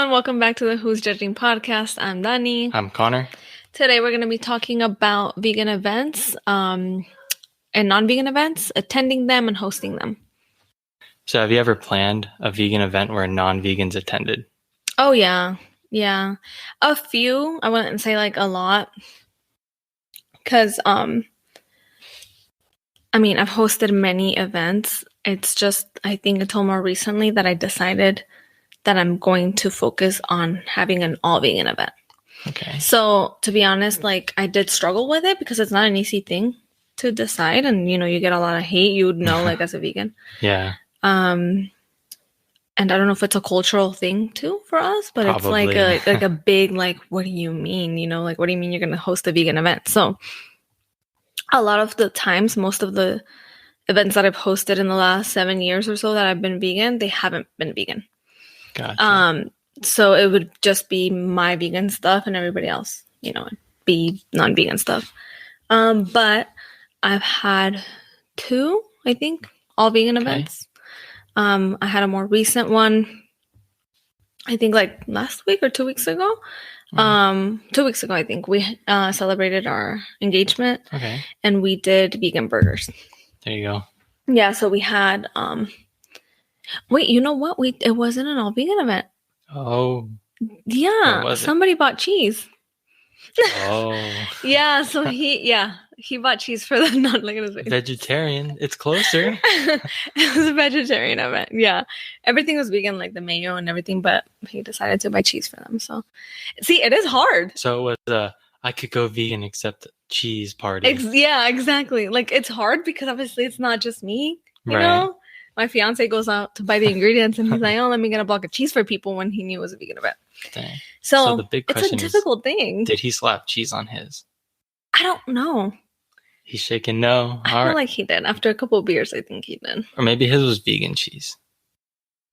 everyone. Welcome back to the Who's Judging podcast. I'm Dani. I'm Connor. Today we're going to be talking about vegan events and non-vegan events, attending them and hosting them. So have you ever planned a vegan event where non-vegans attended? Oh, yeah. Yeah. A few. I wouldn't say like a lot. Because, I've hosted many events. It's just, I think until more recently that I decided that I'm going to focus on having an all-vegan event. Okay. So, to be honest, like, I did struggle with it because it's not an easy thing to decide. And, you get a lot of hate, you would know, like, as a vegan. Yeah. And I don't know if it's a cultural thing, too, for us. But Probably. It's like a big, like, what do you mean? Like, what do you mean you're going to host a vegan event? So, a lot of the times, most of the events that I've hosted in the last 7 years or so that I've been vegan, they haven't been vegan. Gotcha. So it would just be my vegan stuff and everybody else, be non-vegan stuff. But I've had 2, I think, all vegan events. I had a more recent one, I think like last week or 2 weeks ago. 2 weeks ago, I think, we celebrated our engagement. Okay. And we did vegan burgers. There you go. Yeah, so we had wait, you know what? It wasn't an all vegan event. Oh. Yeah, somebody bought cheese. Oh. Yeah, so he bought cheese for the non-vegan. Vegetarian. It's closer. It was a vegetarian event. Yeah, everything was vegan, like the mayo and everything, but he decided to buy cheese for them. So, see, it is hard. So it was I could go vegan except cheese party. Yeah, exactly. Like, it's hard because obviously it's not just me. You know, my fiance goes out to buy the ingredients and he's like, "Oh, let me get a block of cheese for people," when he knew it was a vegan event. Dang. So the big question it's a difficult thing. Did he slap cheese on his? I don't know. He's shaking no. I feel like he did. After a couple of beers, I think he did. Or maybe his was vegan cheese.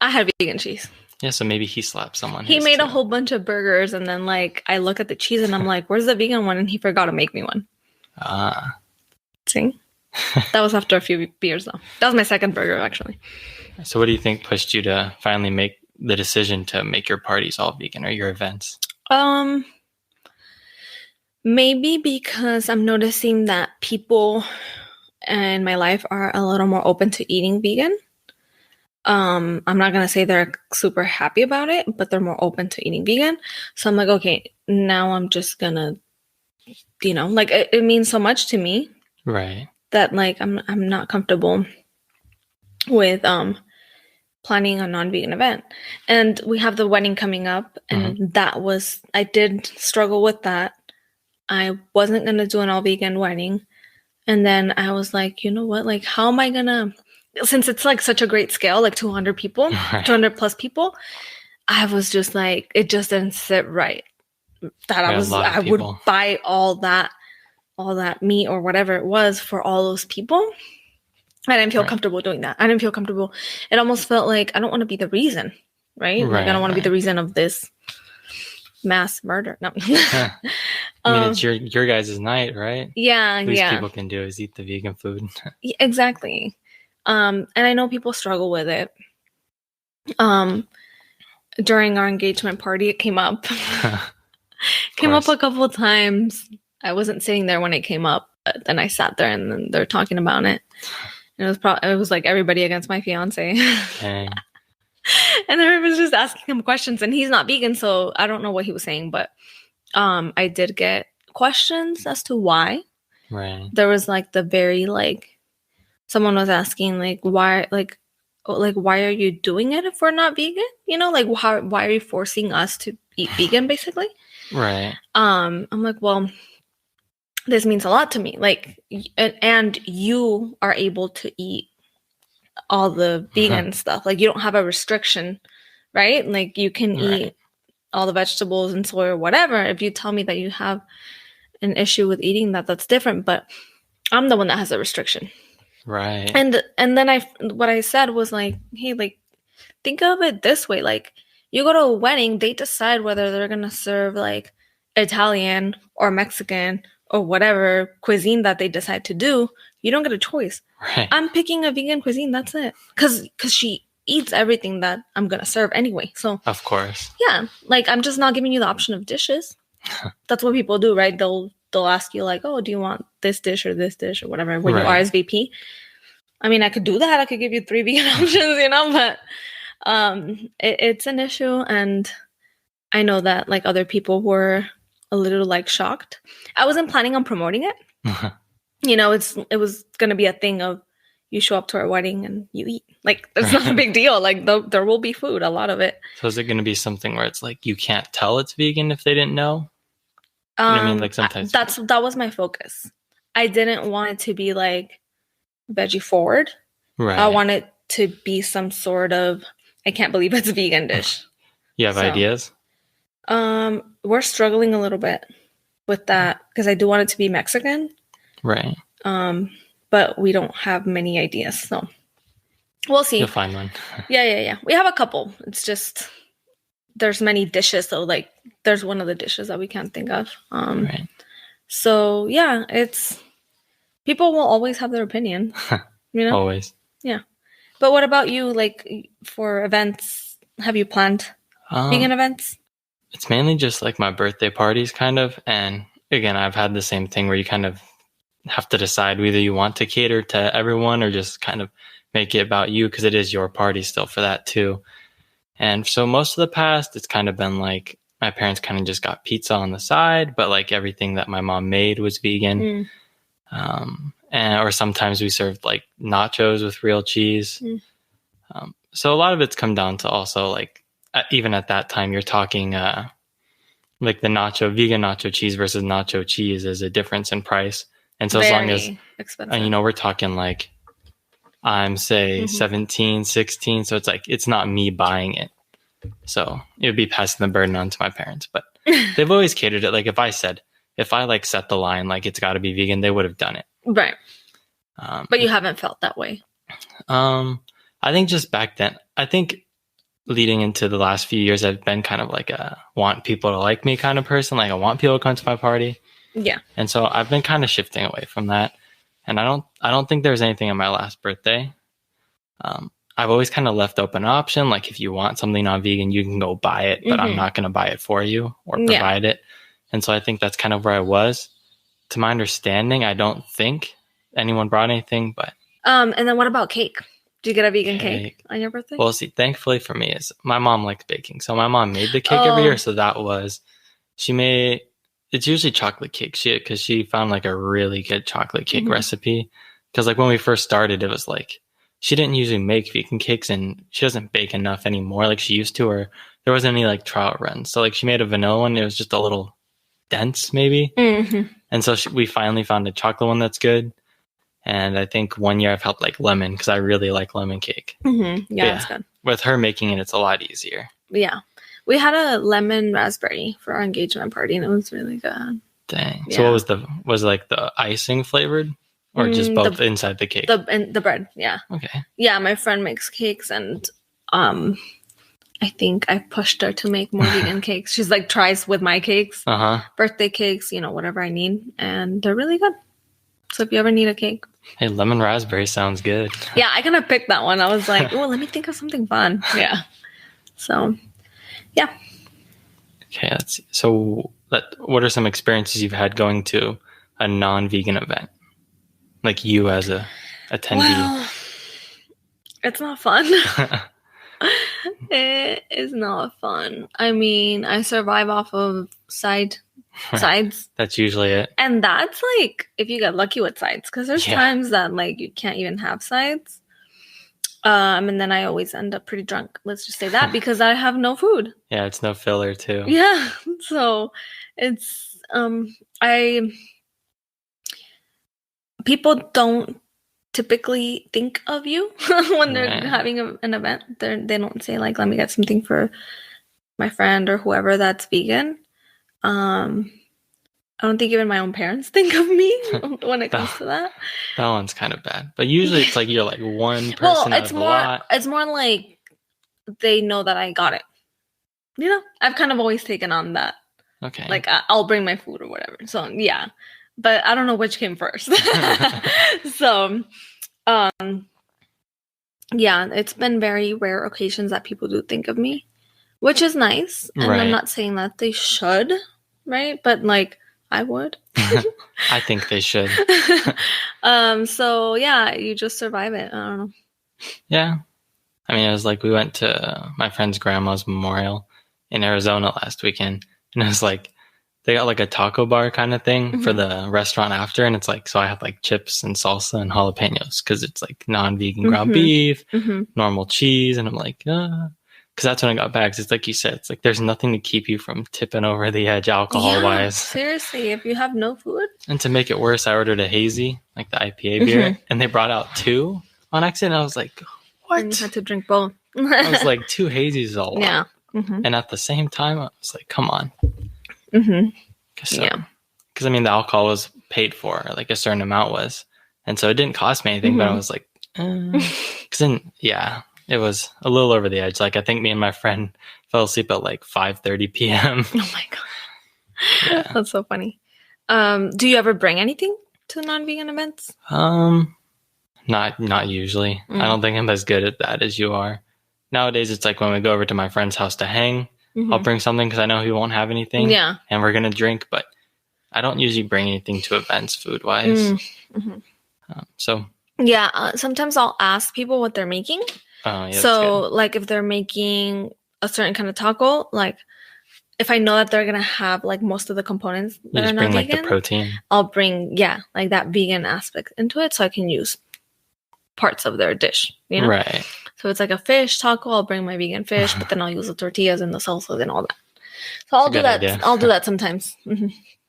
I had vegan cheese. Yeah, so maybe he slapped someone. He made a whole bunch of burgers, and then like I look at the cheese and I'm like, "Where's the vegan one?" And he forgot to make me one. See? That was after a few beers, though. That was my second burger, actually. So what do you think pushed you to finally make the decision to make your parties all vegan or your events? Maybe because I'm noticing that people in my life are a little more open to eating vegan. I'm not going to say they're super happy about it, but they're more open to eating vegan. So I'm like, okay, now I'm just going to, like it means so much to me. Right. That like I'm not comfortable with planning a non-vegan event. And we have the wedding coming up, and I did struggle with that. I wasn't going to do an all-vegan wedding. And then I was like, you know what? Like, how am I going to, since it's like such a great scale, like 200 people, 200 plus people, I was just like, it just didn't sit right. That I would buy all that meat or whatever it was for all those people. I didn't feel comfortable doing that. I didn't feel comfortable. It almost felt like I don't want to be the reason, right? Like, I don't want to be the reason of this mass murder. No. It's your guys' night, right? Yeah, Least people can do is eat the vegan food. Exactly. And I know people struggle with it. During our engagement party, it came up. Came up a couple of times. I wasn't sitting there when it came up, but then I sat there and then they're talking about it. And it was like everybody against my fiance. Dang. And everyone was just asking him questions, and he's not vegan, so I don't know what he was saying, but I did get questions as to why. Right. There was like the very like someone was asking like why why are you doing it if we're not vegan? Like why are you forcing us to eat vegan, basically? Right. I'm like, well, this means a lot to me. Like, and you are able to eat all the vegan stuff. Like, you don't have a restriction, right? Like, you can eat all the vegetables and soy or whatever. If you tell me that you have an issue with eating that, that's different. But I'm the one that has a restriction. Right. And then what I said was like, hey, like, think of it this way. Like, you go to a wedding, they decide whether they're going to serve like Italian or Mexican or whatever cuisine that they decide to do. You don't get a choice. Right. I'm picking a vegan cuisine. That's it. Because she eats everything that I'm gonna serve anyway. So Of course. yeah, like I'm just not giving you the option of dishes. That's what people do, right? They'll ask you like, oh, do you want this dish or whatever when you Right. RSVP. I mean, I could do that. I could give you 3 vegan options, you know, but it's an issue, and I know that like other people were a little like shocked. I wasn't planning on promoting it. You know, it was gonna be a thing of you show up to our wedding and you eat. Like, it's not a big deal. Like, there will be food, a lot of it. So is it going to be something where it's like you can't tell it's vegan if they didn't know? You know what I mean? Like sometimes that was my focus. I didn't want it to be like veggie forward. right. I want it to be some sort of I can't believe it's a vegan dish. You have ideas? We're struggling a little bit with that because I do want it to be Mexican. Right. But we don't have many ideas, so we'll see. You'll find one. Yeah. We have a couple. It's just there's many dishes, so like there's one of the dishes that we can't think of. Right. So yeah, it's people will always have their opinion. You know? Always. Yeah. But what about you? Like for events, have you planned vegan events? It's mainly just like my birthday parties kind of. And again, I've had the same thing where you kind of have to decide whether you want to cater to everyone or just kind of make it about you because it is your party still for that too. And so most of the past, it's kind of been like my parents kind of just got pizza on the side, but like everything that my mom made was vegan. Or sometimes we served like nachos with real cheese. So a lot of it's come down to also like, even at that time, you're talking like the vegan nacho cheese versus nacho cheese is a difference in price. And so as long as, expensive. and you know, we're talking like, I'm say 17, 16. So it's like, it's not me buying it. So it would be passing the burden on to my parents, but they've always catered it. Like if I like set the line, like it's got to be vegan, they would have done it. Right. But you haven't felt that way. I think just back then, I think leading into the last few years, I've been kind of like a want people to like me kind of person. Like I want people to come to my party. Yeah. And so I've been kind of shifting away from that. And I don't think there's anything on my last birthday. I've always kind of left open an option. Like if you want something non-vegan, you can go buy it, but I'm not going to buy it for you or provide it. And so I think that's kind of where I was. To my understanding, I don't think anyone brought anything, but. And then what about cake? Do you get a vegan cake on your birthday? Well, see, thankfully for me is my mom likes baking. So my mom made the cake every year. So it's usually chocolate cake because she found like a really good chocolate cake recipe. Because like when we first started, it was like, she didn't usually make vegan cakes and she doesn't bake enough anymore like she used to, or there wasn't any like trial runs. So like she made a vanilla one. It was just a little dense maybe. And so we finally found a chocolate one that's good. And I think one year I've helped like lemon because I really like lemon cake. Yeah, that's good. With her making it, it's a lot easier. Yeah. We had a lemon raspberry for our engagement party and it was really good. Dang. Yeah. So what was like the icing flavored or just both inside the cake? The bread, yeah. Okay. Yeah, my friend makes cakes and I think I pushed her to make more vegan cakes. She's like tries with my cakes, birthday cakes, you know, whatever I need. And they're really good. So if you ever need a cake. Hey, lemon raspberry sounds good. Yeah, I kind of picked that one. I was like, oh, let me think of something fun. Yeah. So, yeah. Okay, let's see. So what are some experiences you've had going to a non-vegan event? Like you as a attendee. Well, it's not fun. It is not fun. I mean, I survive off of sides. That's usually it. And that's like if you get lucky with sides, because there's times that like you can't even have sides. And then I always end up pretty drunk. Let's just say that because I have no food. Yeah, it's no filler too. Yeah. So it's people don't typically think of you when they're having an event. They don't say like, let me get something for my friend or whoever that's vegan. I don't think even my own parents think of me when it comes to that. That one's kind of bad. But usually it's like you're like one person out of a lot. It's more like they know that I got it. You know? I've kind of always taken on that. Okay. Like I'll bring my food or whatever. So yeah. But I don't know which came first. So Yeah, it's been very rare occasions that people do think of me, which is nice. And I'm Right. not saying that they should, right? But like I would. I think they should. So yeah, you just survive it. I don't know. Yeah. I mean, it was like we went to my friend's grandma's memorial in Arizona last weekend, and it was like they got like a taco bar kind of thing for the restaurant after, and it's like, so I had like chips and salsa and jalapenos because it's like non-vegan ground beef, normal cheese, and I'm like, because that's when I got back. 'Cause it's like you said, it's like there's nothing to keep you from tipping over the edge alcohol-wise. Seriously, if you have no food. And to make it worse, I ordered a hazy, like the IPA beer, and they brought out 2 on accident. I was like, what? And you had to drink both. I was like, 2 hazies is a lot. Yeah. And at the same time, I was like, come on. So, Yeah. Because I mean, the alcohol was paid for, like a certain amount was. And so it didn't cost me anything, but I was like, because then, yeah, it was a little over the edge. Like, I think me and my friend fell asleep at like 5:30 p.m. Oh my God. Yeah. That's so funny. Do you ever bring anything to non-vegan events? Not usually. I don't think I'm as good at that as you are. Nowadays, it's like when we go over to my friend's house to hang, I'll bring something because I know he won't have anything. Yeah. And we're going to drink, but I don't usually bring anything to events food-wise. So. Yeah, sometimes I'll ask people what they're making. Yeah, so, like, if they're making a certain kind of taco, like, if I know that they're gonna have like most of the components that are not bring vegan, like the protein. I'll bring like that vegan aspect into it, so I can use parts of their dish. You know, right? So it's like a fish taco. I'll bring my vegan fish, but then I'll use the tortillas and the salsas and all that. So I'll do that. Idea. I'll do that sometimes.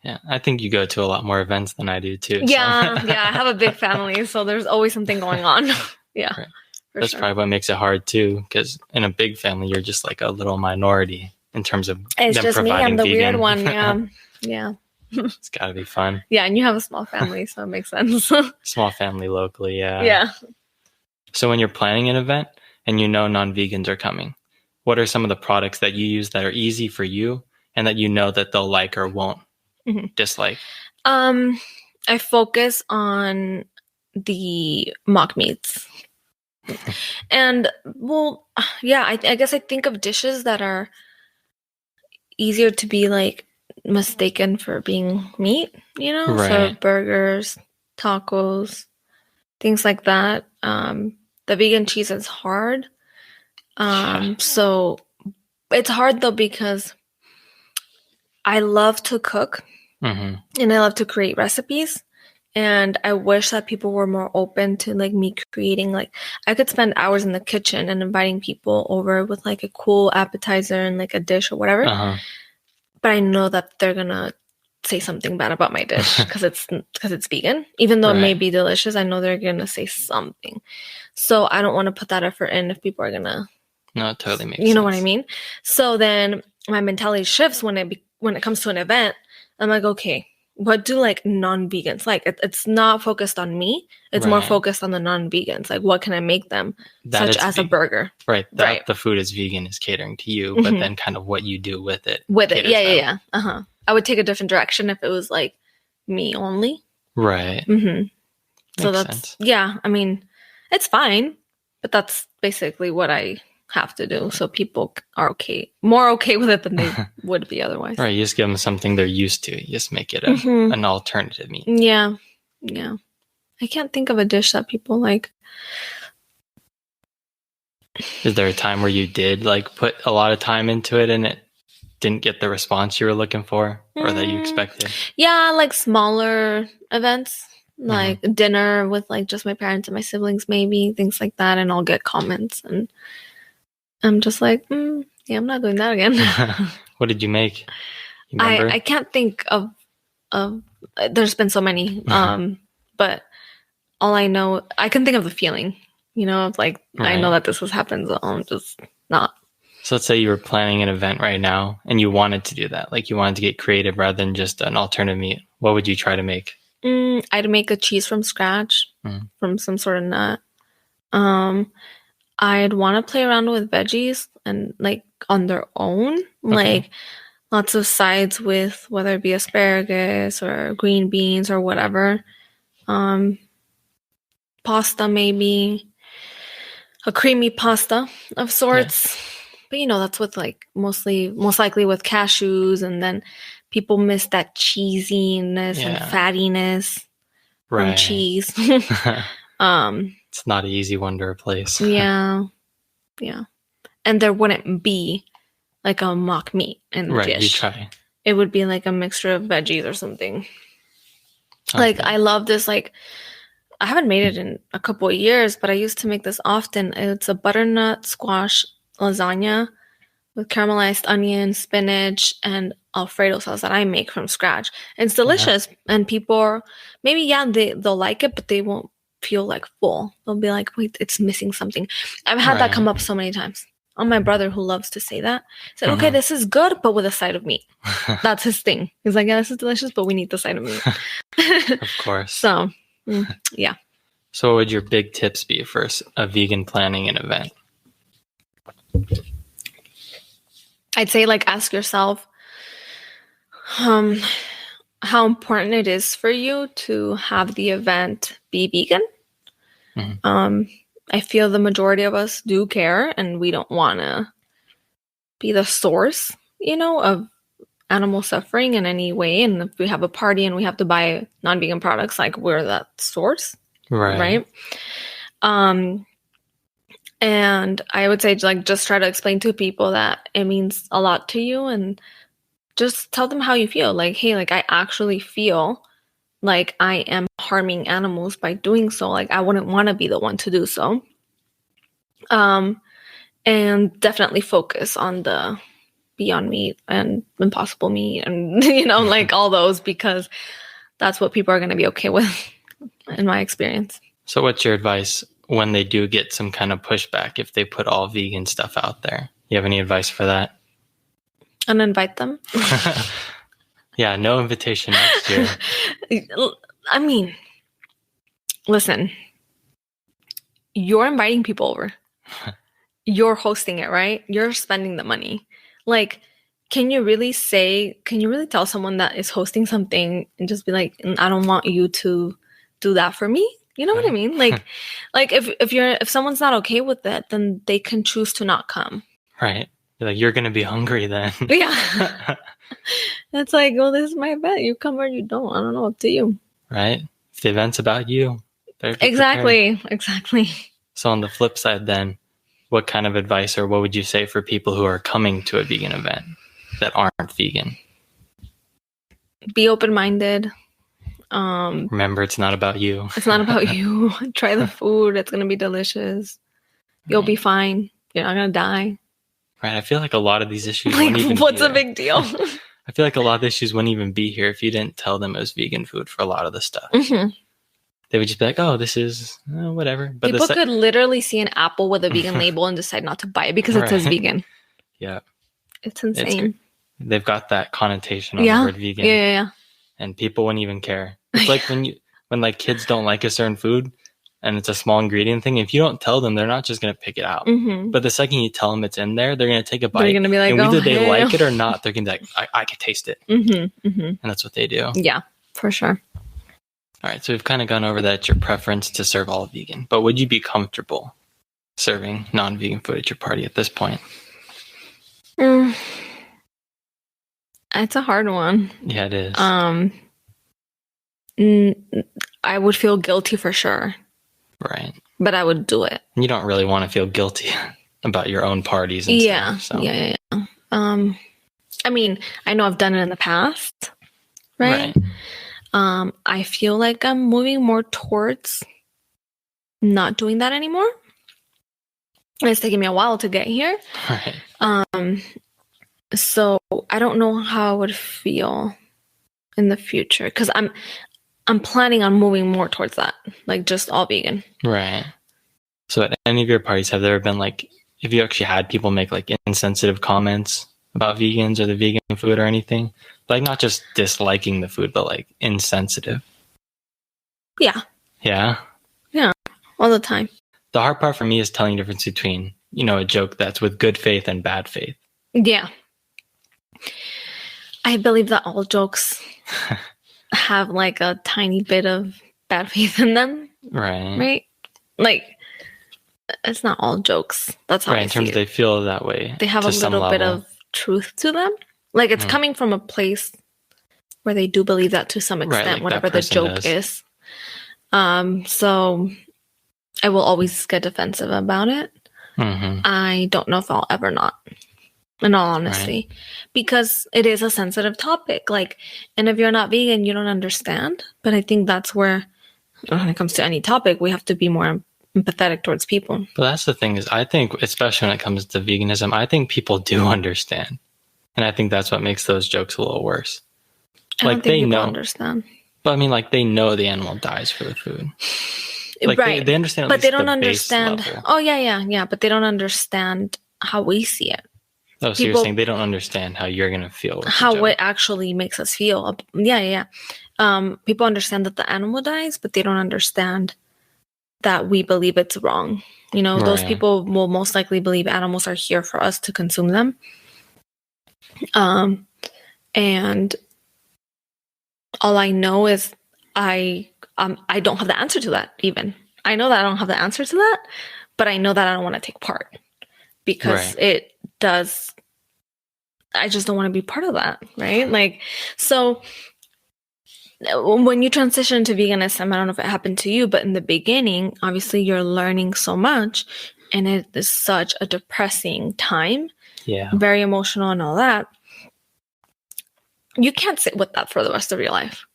Yeah, I think you go to a lot more events than I do too. Yeah, so. Yeah. I have a big family, so there's always something going on. Yeah, right. That's probably what makes it hard too, because in a big family, you're just like a little minority in terms of it's them just providing me. I'm the vegan. weird one. Yeah, yeah. It's got to be fun. Yeah, and you have a small family, so it makes sense. Small family locally, yeah. Yeah. So when you're planning an event and you know non-vegans are coming, what are some of the products that you use that are easy for you and that you know that they'll like or won't dislike? I focus on the mock meats. And well, yeah, I guess I think of dishes that are easier to be like mistaken for being meat, you know? Right. So burgers, tacos, things like that. The vegan cheese is hard. So it's hard though because I love to cook and I love to create recipes. And I wish that people were more open to like me creating, like I could spend hours in the kitchen and inviting people over with like a cool appetizer and like a dish or whatever. But I know that they're gonna say something bad about my dish because it's vegan. Even though it may be delicious, I know they're gonna say something. So I don't want to put that effort in if people are gonna. No, it totally makes sense. You know what I mean? So then my mentality shifts when it comes to an event. I'm like, okay, what do like non-vegans like? It's not focused on me. It's more focused on the non-vegans. Like, what can I make them? Such as a burger. Right. The food is vegan is catering to you, but then kind of what you do with it. Yeah. I would take a different direction if it was like me only. Right. So that's sense. Yeah. I mean, it's fine, but that's basically what I have to do, so people are more okay with it than they would be otherwise. Right, you just give them something they're used to. You just make it an alternative meat. Yeah. I can't think of a dish that people like. Is there a time where you did like put a lot of time into it and it didn't get the response you were looking for or that you expected? Yeah, like smaller events, like dinner with like just my parents and my siblings, maybe things like that, and I'll get comments and I'm just like, yeah, I'm not doing that again. What did you make? You I can't think of. There's been so many, but all I know, I can think of the feeling. You know, it's like I know that this has happened, so I'm just not. So let's say you were planning an event right now, and you wanted to do that, like you wanted to get creative rather than just an alternative meat. What would you try to make? I'd make a cheese from scratch from some sort of nut. I'd want to play around with veggies and like on their own, like lots of sides with whether it be asparagus or green beans or whatever. Pasta maybe. a creamy pasta of sorts. But that's with like most likely with cashews, and then people miss that cheesiness and fattiness from cheese. It's not an easy one to replace. Yeah. And there wouldn't be like a mock meat in the dish. You try. It would be like a mixture of veggies or something. Okay. Like I love this, like I haven't made it in a couple of years, but I used to make this often. It's a butternut squash lasagna with caramelized onion, spinach, and Alfredo sauce that I make from scratch. And it's delicious. And people are, maybe, they'll like it, but they won't feel like full. They'll be like, wait, it's missing something. I've had that come up so many times. On my brother, who loves to say that, said, okay, this is good, but with a side of meat. That's his thing. He's like, yeah, this is delicious, but we need the side of meat. Of course. So, yeah. So what would your big tips be for a vegan planning an event? I'd say, like, ask yourself how important it is for you to have the event be vegan. I feel the majority of us do care, and we don't want to be the source, of animal suffering in any way. And if we have a party and we have to buy non-vegan products, like, we're that source. Right? And I would say, like, just try to explain to people that it means a lot to you, and just tell them how you feel. Like, hey, like, I actually feel like I am harming animals by doing so. Like, I wouldn't want to be the one to do so. And definitely focus on the Beyond Meat and Impossible Meat and, like all those, because that's what people are going to be okay with, in my experience. So what's your advice when they do get some kind of pushback, if they put all vegan stuff out there? You have any advice for that? Uninvite them. Yeah, no invitation next year. I mean, listen, you're inviting people over. You're hosting it, right? You're spending the money. Like, can you really tell someone that is hosting something and just be like, I don't want you to do that for me? You know what I mean? Like if someone's not okay with it, then they can choose to not come. Right. You're going to be hungry then. Yeah. It's like, well, this is my event. You come or you don't. I don't know. Up to you. Right. If the event's about you. Exactly. So on the flip side then, what kind of advice or what would you say for people who are coming to a vegan event that aren't vegan? Be open-minded. Remember, it's not about you. It's not about you. Try the food. It's going to be delicious. You'll be fine. You're not going to die. Right. I feel like a lot of these issues wouldn't even what's a big deal? I feel like a lot of the issues wouldn't even be here if you didn't tell them it was vegan food for a lot of the stuff. They would just be like, oh, this is whatever. But people could literally see an apple with a vegan label and decide not to buy it because it says vegan. Yeah. It's insane. They've got that connotation on the word vegan. Yeah. And people wouldn't even care. It's like when like kids don't like a certain food and it's a small ingredient thing, if you don't tell them, they're not just going to pick it out. But the second you tell them it's in there, they're going to take a bite. They're going to be like, and whether they like it or not, they're going to be like, I can taste it. And that's what they do. Yeah, for sure. All right. So we've kind of gone over that it's your preference to serve all vegan, but would you be comfortable serving non-vegan food at your party at this point? It's a hard one. Yeah, it is. I would feel guilty for sure. Right. But I would do it. You don't really want to feel guilty about your own parties and stuff. So. Yeah. I mean, I know I've done it in the past, right? I feel like I'm moving more towards not doing that anymore. It's taken me a while to get here. Right. So I don't know how I would feel in the future, because I'm planning on moving more towards that, like just all vegan. Right. So at any of your parties, have there been like, if you actually had people make like insensitive comments about vegans or the vegan food or anything? Like not just disliking the food, but like insensitive. Yeah. Yeah? Yeah. All the time. The hard part for me is telling the difference between, a joke that's with good faith and bad faith. Yeah. I believe that all jokes have like a tiny bit of bad faith in them. Right. Right? Like, it's not all jokes. That's how Right, I in see terms it. they feel that way. They have to a some little bit level. of truth to them. Like it's Mm. coming from a place where they do believe that to some Right, extent, like that whatever the person joke does. is. So I will always get defensive about it. Mm-hmm. I don't know if I'll ever not, in all honesty, because it is a sensitive topic. Like, and if you're not vegan, you don't understand. But I think that's where, when it comes to any topic, we have to be more empathetic towards people. But that's the thing is, I think, especially when it comes to veganism, I think people do understand. And I think that's what makes those jokes a little worse. I Like, don't think they people know. understand. But I mean, like, they know the animal dies for the food. Like, Right. they understand at But least they don't the base understand. level. Oh, yeah. But they don't understand how we see it. Oh, so you're People- saying they don't understand how you're going to feel with the How joke. it actually makes us feel. Yeah. People understand that the animal dies, but they don't understand that we believe it's wrong. You know, those Right. people will most likely believe animals are here for us to consume them. And all I know is I don't have the answer to that even. I know that I don't have the answer to that, but I know that I don't want to take part because it does. I just don't want to be part of that, right? Like, so when you transition to veganism, I don't know if it happened to you, but in the beginning, obviously you're learning so much and it is such a depressing time. Yeah. Very emotional and all that. You can't sit with that for the rest of your life.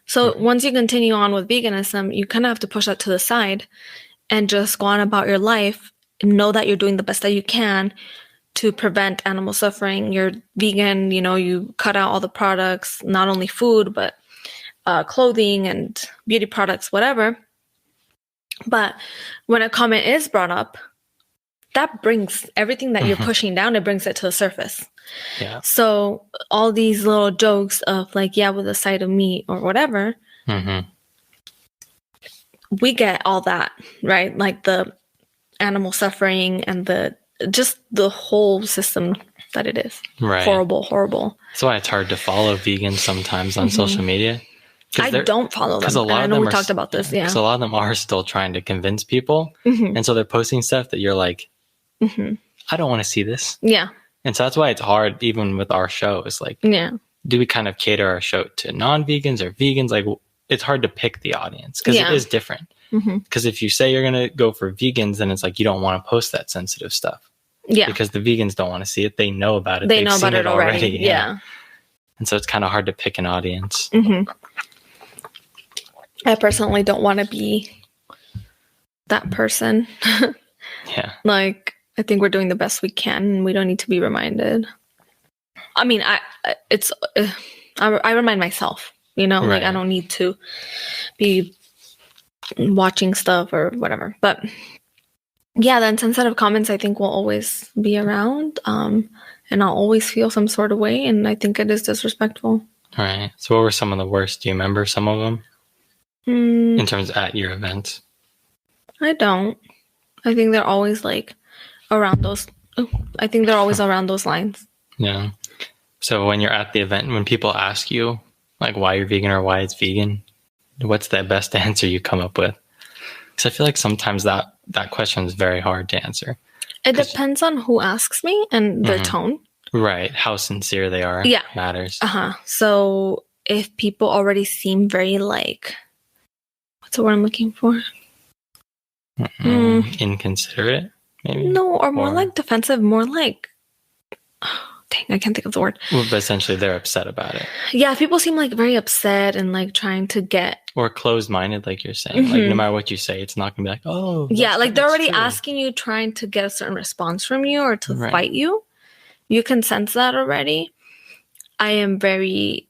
So once you continue on with veganism, you kind of have to push that to the side and just go on about your life and know that you're doing the best that you can to prevent animal suffering. You're vegan, you know, you cut out all the products, not only food, but clothing and beauty products, whatever. But when a comment is brought up, that brings everything that you're pushing down, it brings it to the surface. Yeah. So all these little jokes of like, yeah, with a side of meat or whatever, we get all that, right? Like the animal suffering and the whole system that it is. Right. Horrible. That's why it's hard to follow vegans sometimes on social media. I don't follow them. Because a lot I of know them we talked about this, yeah. Because a lot of them are still trying to convince people. And so they're posting stuff that you're like, I don't want to see this. Yeah. And so that's why it's hard, even with our show. It's like, do we kind of cater our show to non-vegans or vegans? Like, it's hard to pick the audience because it is different. Because if you say you're going to go for vegans, then it's like you don't want to post that sensitive stuff. Yeah. Because the vegans don't want to see it. They know about it. They know about it already. Yeah. And so it's kind of hard to pick an audience. I personally don't want to be that person. Yeah. Like, I think we're doing the best we can and we don't need to be reminded. I mean, I remind myself, you know, like I don't need to be watching stuff or whatever. But yeah, the insensitive comments I think will always be around. And I'll always feel some sort of way. And I think it is disrespectful. All right. So what were some of the worst? Do you remember some of them? In terms of at your events? I don't. I think they're always like around those. I think they're always around those lines. Yeah. So when you're at the event, when people ask you like why you're vegan or why it's vegan, what's the best answer you come up with? Because I feel like sometimes that question is very hard to answer. It depends on who asks me and their tone. Right. How sincere they are matters. So if people already seem very like, what's the word I'm looking for? Inconsiderate, maybe? No, or more like defensive, more like, dang, I can't think of the word. Well, but essentially they're upset about it. Yeah, people seem like very upset and like trying to get. Or closed-minded, like you're saying. Like no matter what you say, it's not going to be like, oh. Yeah, like they're already asking you, trying to get a certain response from you or to fight you. You can sense that already. I am very,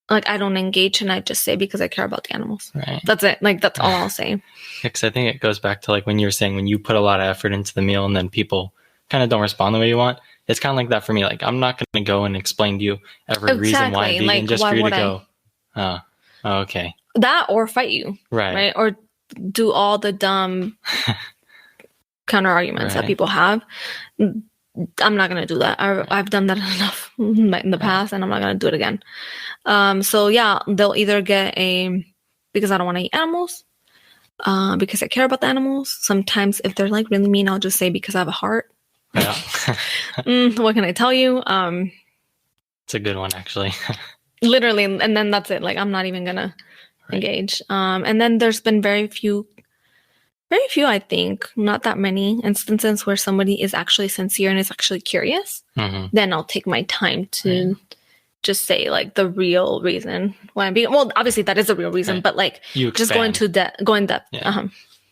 like, I don't engage and I just say because I care about the animals. Right. That's it. Like, that's all I'll say. Because I think it goes back to like when you were saying when you put a lot of effort into the meal and then people kind of don't respond the way you want. It's kind of like that for me. Like, I'm not going to go and explain to you every reason why I'm vegan, like, just for you to go, oh, okay. That or fight you. Right. Or do all the dumb counter arguments that people have. I'm not going to do that. I've done that enough in the past and I'm not going to do it again. So yeah, they'll either get because I don't want to eat animals, because I care about the animals. Sometimes if they're like really mean, I'll just say because I have a heart. Yeah. What can I tell you? It's a good one, actually. Literally, and then that's it. Like, I'm not even gonna engage. And then there's been very few, I think, not that many instances where somebody is actually sincere and is actually curious. Then I'll take my time to just say like the real reason why I'm being. Well, obviously that is a real reason, but like just go in depth. Yeah.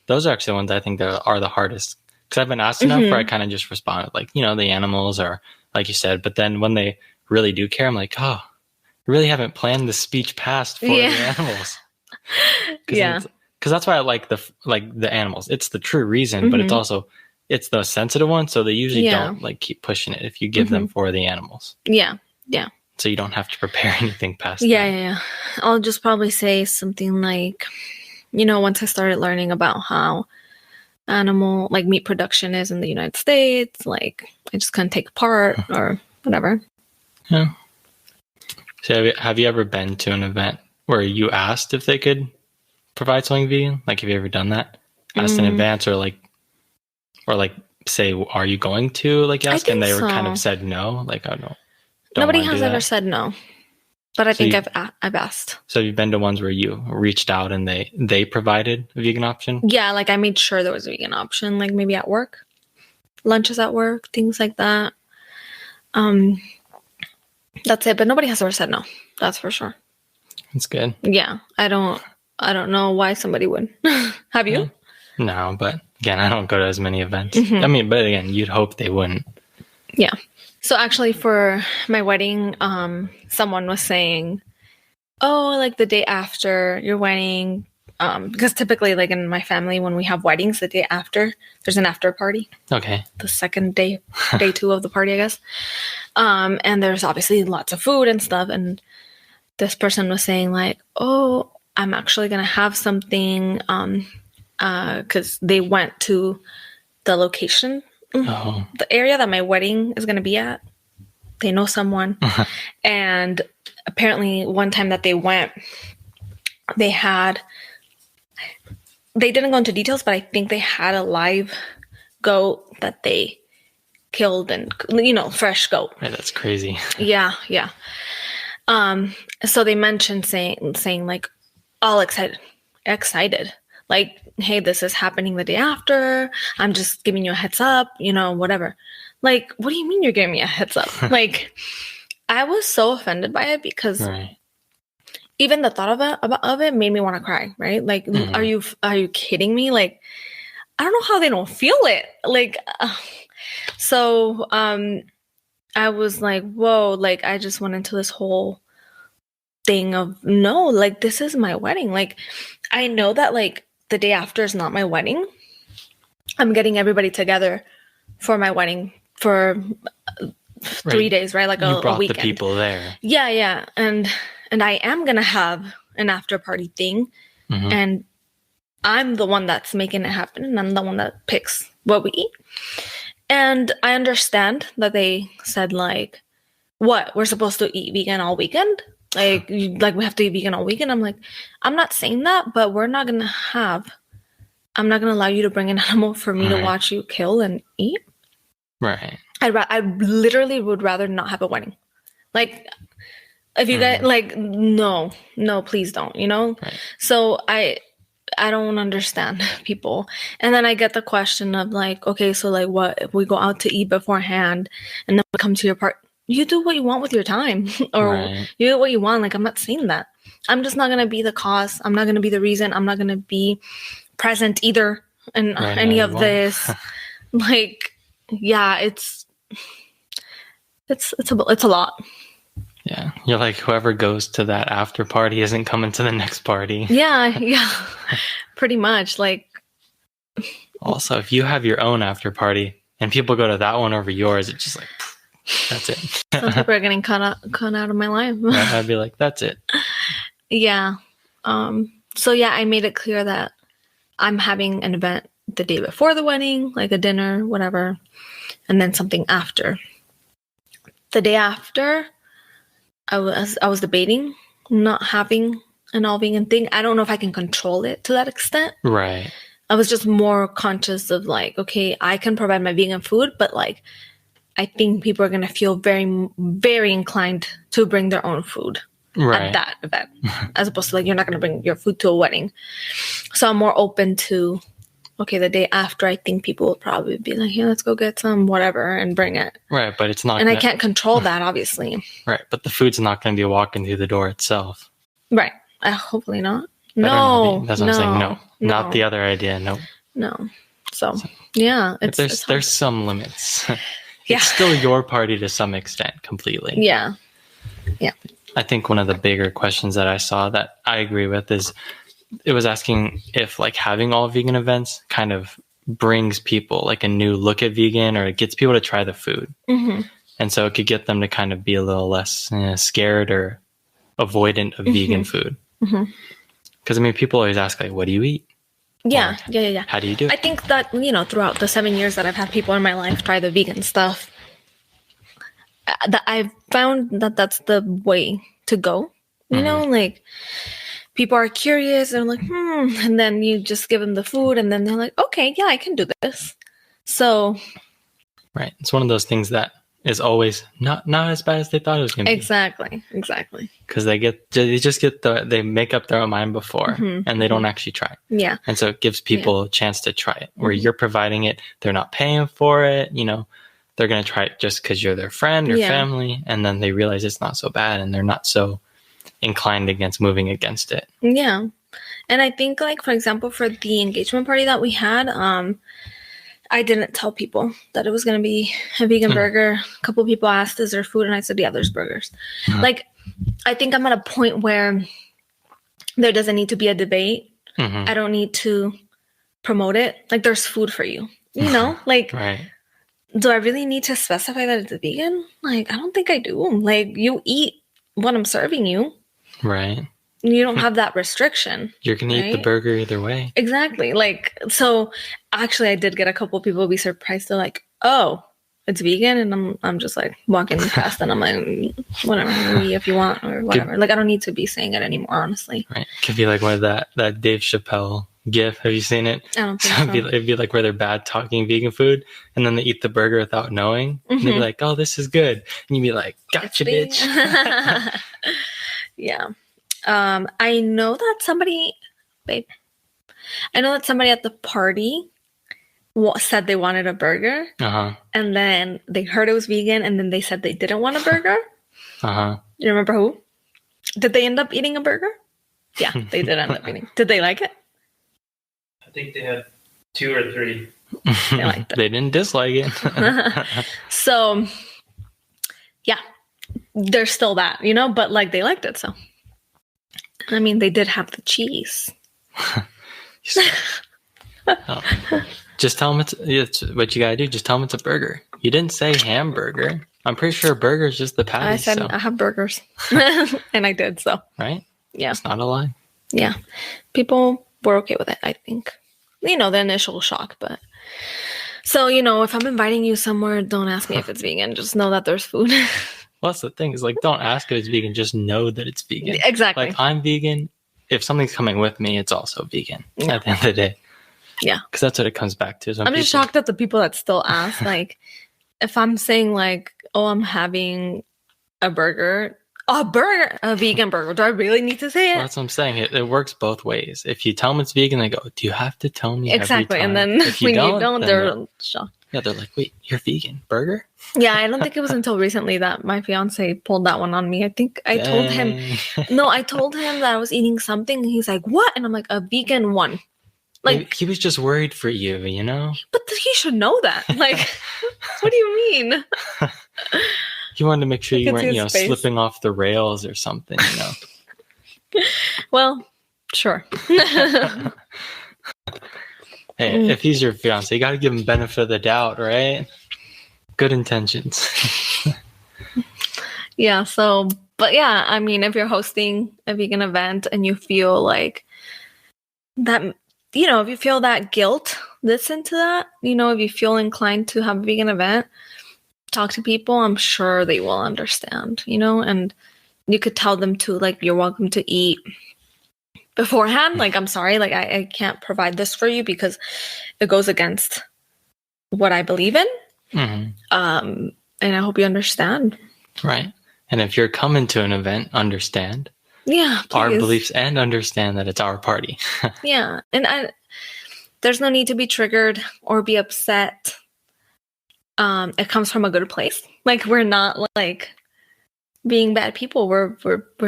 Those are actually the ones I think that are the hardest, because I've been asked enough where I kind of just respond with like, the animals, or like you said. But then when they really do care, I'm like, oh, I really haven't planned the speech past for the animals. Because that's why I like the animals. It's the true reason, but it's the sensitive one. So they usually don't like keep pushing it if you give them for the animals. Yeah. So you don't have to prepare anything past that. Yeah. I'll just probably say something like, once I started learning about how animal like meat production is in the United States, like I just couldn't take part or whatever. Yeah. So have you ever been to an event where you asked if they could provide something vegan? Like, have you ever done that? Asked in advance, or say, are you going to like ask? And they were kind of said no. Like, I don't. Nobody has ever said no, but I think I've asked. So you've been to ones where you reached out and they provided a vegan option? Yeah, like I made sure there was a vegan option, like maybe at work, lunches at work, things like that. That's it. But nobody has ever said no. That's for sure. That's good. Yeah, I don't know why somebody would. Have you? No, but again, I don't go to as many events. I mean, but again, you'd hope they wouldn't. Yeah. So actually for my wedding, someone was saying, oh, like the day after your wedding, because typically like in my family, when we have weddings, the day after, there's an after party. Okay. The second day 2 of the party, I guess. And there's obviously lots of food and stuff. And this person was saying like, oh, I'm actually going to have something, because they went to the location, the area that my wedding is going to be at. They know someone. And apparently one time that they went, they didn't go into details, but I think they had a live goat that they killed, and fresh goat. Right, that's crazy. Yeah. So they mentioned saying like all excited, like, hey, this is happening the day after. I'm just giving you a heads up, whatever. Like, what do you mean you're giving me a heads up? Like, I was so offended by it because even the thought of it made me want to cry. Right? Like, are you kidding me? Like, I don't know how they don't feel it. Like, so I was like, whoa! Like, I just went into this whole thing of no, like, this is my wedding. Like, I know that like the day after is not my wedding. I'm getting everybody together for my wedding for 3 days, right? Like you brought a weekend. The people there. Yeah. And I am going to have an after party thing. And I'm the one that's making it happen. And I'm the one that picks what we eat. And I understand that they said like, what? We're supposed to eat vegan all weekend? Like we have to eat vegan all weekend? I'm like, I'm not saying that, but I'm not going to allow you to bring an animal for me to watch you kill and eat. Right. I literally would rather not have a wedding. Like, if you guys like, no, please don't. Right. So I don't understand people. And then I get the question of like, okay, so like, what if we go out to eat beforehand and then we come to your part? You do what you want with your time, or you do what you want. Like, I'm not saying that. I'm just not gonna be the cause. I'm not gonna be the reason. I'm not gonna be present either in any of this. Like, yeah, it's a lot. Yeah, you're like, whoever goes to that after party isn't coming to the next party. Yeah, pretty much. Like, also, if you have your own after party and people go to that one over yours, it's just like, that's it. Some people are getting cut out of my life. I'd be like, that's it. Yeah. So yeah, I made it clear that I'm having an event the day before the wedding, like a dinner, whatever, and then something after. The day after, I was debating not having an all vegan thing. I don't know if I can control it to that extent. Right. I was just more conscious of like, okay, I can provide my vegan food, but like, I think people are going to feel very, very inclined to bring their own food at that event, as opposed to like, you're not going to bring your food to a wedding. So I'm more open to, okay, the day after, I think people will probably be like, yeah, let's go get some whatever and bring it. Right. But it's not. And I can't control that, obviously. Right. But the food's not going to be walking through the door itself. Right. Hopefully not. No. That's what I'm saying. No. Not the other idea. No. So yeah. There's some limits. Yeah. It's still your party to some extent, completely. Yeah. Yeah. I think one of the bigger questions that I saw that I agree with is it was asking if like having all vegan events kind of brings people like a new look at vegan, or it gets people to try the food. Mm-hmm. And so it could get them to kind of be a little less scared or avoidant of vegan food. Because I mean, people always ask like, what do you eat? Yeah. Or, Yeah. How do you do it? I think that, throughout the 7 years that I've had people in my life try the vegan stuff, that I've found that that's the way to go. Like people are curious and like, and then you just give them the food and then they're like, okay, yeah, I can do this. So. Right. It's one of those things that is always not as bad as they thought it was going to be. Exactly. Because they make up their own mind before and they don't actually try. Yeah. And so it gives people a chance to try it where you're providing it. They're not paying for it. They're going to try it just because you're their friend or family. And then they realize it's not so bad and they're not so inclined against moving against it. Yeah. And I think like, for example, for the engagement party that we had, I didn't tell people that it was going to be a vegan burger. A couple people asked, is there food? And I said, yeah, there's burgers. Like, I think I'm at a point where there doesn't need to be a debate. I don't need to promote it. Like, there's food for you, like, right. Do I really need to specify that it's a vegan? Like, I don't think I do. Like, you eat what I'm serving you. Right. You don't have that restriction. You're going to eat the burger either way. Exactly. Like, so actually I did get a couple of people be surprised. They're like, oh, it's vegan. And I'm just like walking past and I'm like, whatever, if you want or whatever. Like, I don't need to be saying it anymore, honestly. Right. Could be like one of that Dave Chappelle gif. Have you seen it? I don't think so. It'd be like where they're bad talking vegan food and then they eat the burger without knowing. And they'd be like, oh, this is good. And you'd be like, gotcha, bitch. Yeah. I know that somebody at the party said they wanted a burger. And then they heard it was vegan and then they said they didn't want a burger. You remember who? Did they end up eating a burger? Yeah, they did end up eating. Did they like it? I think they had 2 or 3. They liked it. They didn't dislike it. So, yeah, there's still that, but like they liked it. So, I mean, they did have the cheese. Just tell them it's what you gotta do. Just tell them it's a burger. You didn't say hamburger. I'm pretty sure burger is just the patty. I said I have burgers, and I did. So right, yeah, it's not a lie. Yeah, people were okay with it. I think, the initial shock, but so if I'm inviting you somewhere, don't ask me if it's vegan. Just know that there's food. Well, that's the thing is like, don't ask if it's vegan. Just know that it's vegan. Exactly. Like I'm vegan. If something's coming with me, it's also vegan at the end of the day. Yeah. Because that's what it comes back to. I'm just shocked at the people that still ask. Like, if I'm saying like, oh, I'm having a vegan burger, do I really need to say it? Well, that's what I'm saying. It works both ways. If you tell them it's vegan, they go, do you have to tell me exactly? Every time? And then if you when don't, you don't, they're shocked. Yeah, they're like, wait, you're vegan? Burger? Yeah, I don't think it was until recently that my fiance pulled that one on me. I think I told him, I told him that I was eating something. And he's like, what? And I'm like, a vegan one. Like, maybe he was just worried for you, But he should know that. Like, what do you mean? He wanted to make sure you weren't, slipping off the rails or something, Well, sure. Hey, if he's your fiance, you got to give him benefit of the doubt, right? Good intentions. Yeah. So, but yeah, I mean, if you're hosting a vegan event and you feel like that, if you feel that guilt, listen to that. If you feel inclined to have a vegan event, talk to people. I'm sure they will understand, and you could tell them to like, you're welcome to eat beforehand. Like, I'm sorry, like I can't provide this for you because it goes against what I believe in. And I hope you understand. Right. And if you're coming to an event, understand our beliefs and understand that it's our party. Yeah. And there's no need to be triggered or be upset. It comes from a good place. Like, we're not like being bad people. We're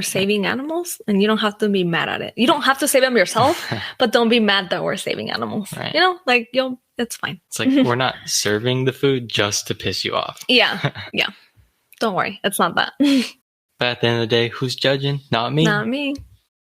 saving animals, and you don't have to be mad at it. You don't have to save them yourself, but don't be mad that we're saving animals. Right. You know, like, it's fine. It's like we're not serving the food just to piss you off. Yeah. Yeah. Don't worry. It's not that. But at the end of the day, who's judging? Not me. Not me.